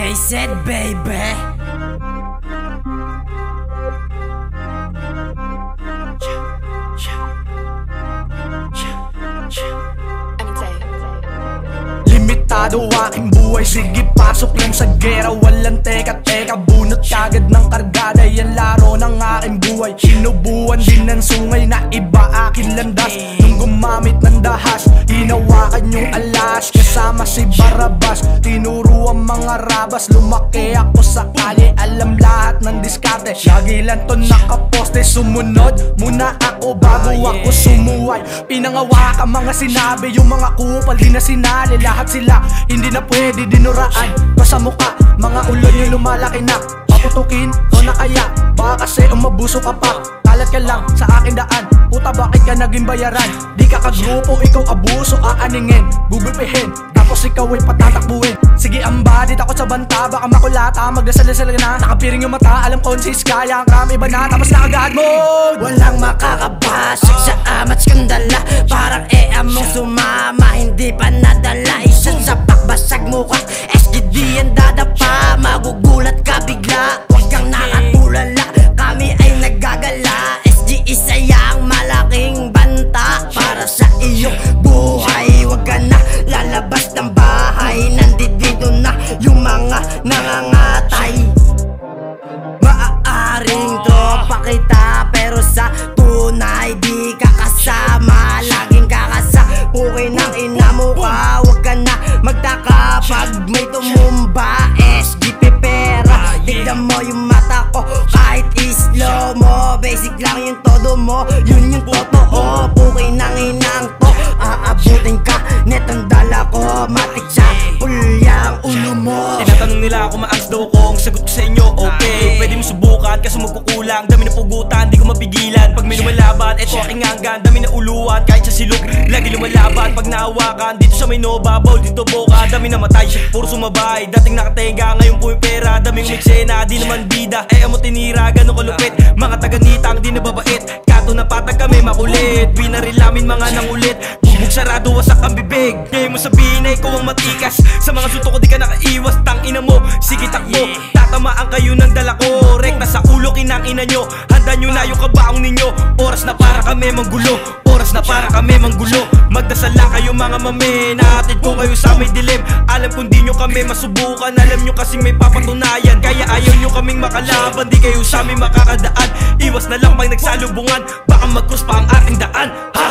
Face it, baby. Limitado aking buhay, sige pasok lang sa gera. Walang teka-teka, bunot kagad ng kargada. Yan laro ng aking buhay. Sinubuan din ng sungay na iba aking landas. Nung gumamit ng dahas, hinawakan yung alas. Kasama si Barabas, tinuro ang mga rabas. Lumaki ako sa kalye, alam lahat ng diskarte. Lagi lang to nakaposte, sumunod muna ako bago ako sumuway. Pinangawakan mga sinabi, yung mga kupal di na sinali. Lahat sila hindi na pwede dinuraan pa sa mukha, mga ulo nyo lumalaki na. Paputukin o na kaya, baka kasi umabuso ka pa. Kalat ka lang sa aking daan, puta bakit ka naging bayaran? Di ka kagrupo, ikaw abuso, aaningin, gugulpihin, tapos ikaw ay patatakbuhin. Sige ambadit ako sa banta, baka makulata, magdasal-dasal ka na. Nakapiring yung mata, alam konsis, kaya ang kami ba na, tapos nakagad mo. Walang makakabasag sa amat skandala. Parang among sumama, hindi pa nadala. Isang sapak, basag mukha, SGD ang dadapa. Magugulat ka bigla, huwag kang nakatulala. Kami ay naggagala, SG isaya ang malaking banta para sa iyong buhay. Huwag ka na lalabas ng bahay, nandito na yung mga nangangatay. Maaaring tropa kita, pero sa tunay di ka kasama. Laging kakasapukin ng ina mo ka. Huwag ka na magtaka pag may tumumba. SGP pera, tignan mo yung mata ko kahit islo mo. Basic lang yung todo mo, yun yung totoo. Pukin ng inang to, aabutin ka netong dala ko. Matik sa pulyang ulo mo. Tinatanong nila kung maangs daw ko, ang sagot ko sa inyo okay. Pwede mo subukan kaso magkukulang, dami na pugutan, di ko mapigilan. Pag may lumalaban, eto aking hanggan, dami na uluan. Kahit sa silog, lagi lumalaban. Pag nahawakan, dito sa may Nova Bowl, dito boka, dami na matay, puro sumabay. Dating nakatenga, ngayon po yung pera. Daming miksena, di naman bida, amo tinira, ganun kalupit. Mga taga-nitang di nababait, kato na patag kami makulit. Binarilamin mga nangulit, bubog sarado wasak ang bibig. Ngayon mo sabihin na ikaw ang matikas, sa mga sunto ko di ka nakaiwas. Tangina mo, sige takbo, tatamaan kayo ng dala ko. Rekta sa ulo kinang ina nyo, handa nyo na yung kabaong ninyo. Oras na para kami manggulo, oras na para kami manggulo. Magdasal lang kayo mga mame, nahatid ko kayo sa may dilim. Alam kung di nyo kami masubukan, alam nyo kasing may papatunayan. Kaya ayaw nyo kaming makalaban, di kayo sa amin makakadaan. Iwas na lang pag nagsalubungan, baka mag-cross pa ang ating daan. Ha?